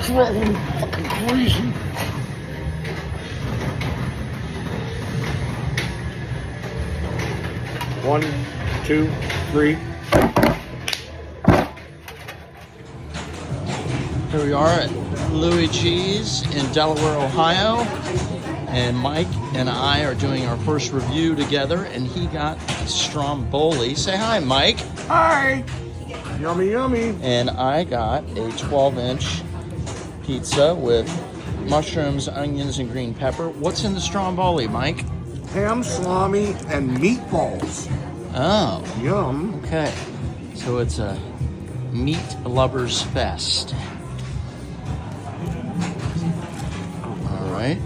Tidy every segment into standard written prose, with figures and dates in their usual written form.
driving me fucking crazy. One, two, three. Here we are at Loiee's in Delaware, Ohio, and Mike and I are doing our first review together, and he got a stromboli. Say hi, Mike. Hi. Yummy, yummy. And I got a 12-inch pizza with mushrooms, onions, and green pepper. What's in the stromboli, Mike? Ham, salami, and meatballs. Oh, Yum. okay. So it's a meat lovers fest. All right.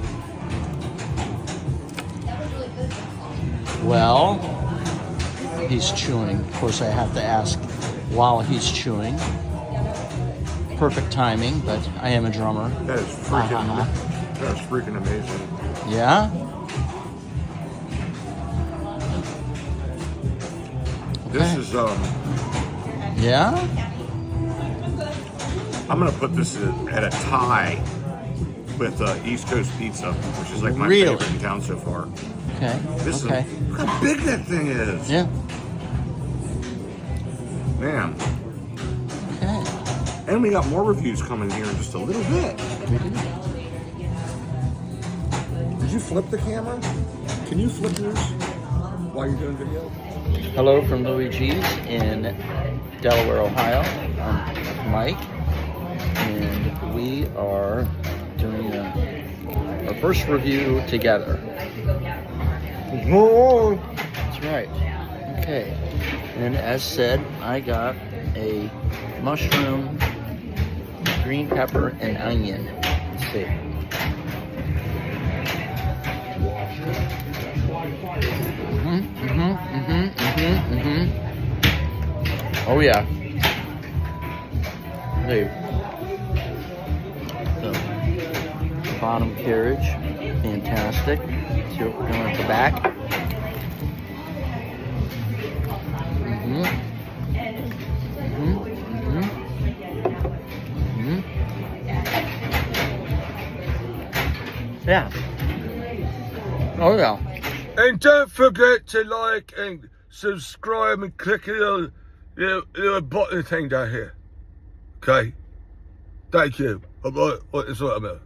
Well, he's chewing. Of course, I have to ask while he's chewing. Perfect timing, but I am a drummer. That is freaking amazing. Yeah? This is Yeah? I'm gonna put this at a tie with East Coast Pizza, which is like my Really? favorite in town so far. Okay. This Okay. is look how big that thing is. Yeah. Man. Okay. And we got more reviews coming here in just a little bit. We do. Did you flip the camera? Can you flip yours while you're doing video? Hello from Loiee's in Delaware, Ohio. I'm Mike, and we are doing our first review together. That's right. Okay. And as said, I got a mushroom, green pepper, and onion. Let's see. Oh yeah. The bottom carriage, fantastic. See what we're doing at the back. Yeah. Oh yeah. And don't forget to like and subscribe and click the little button thing down here. Okay? Thank you. What is what I mean?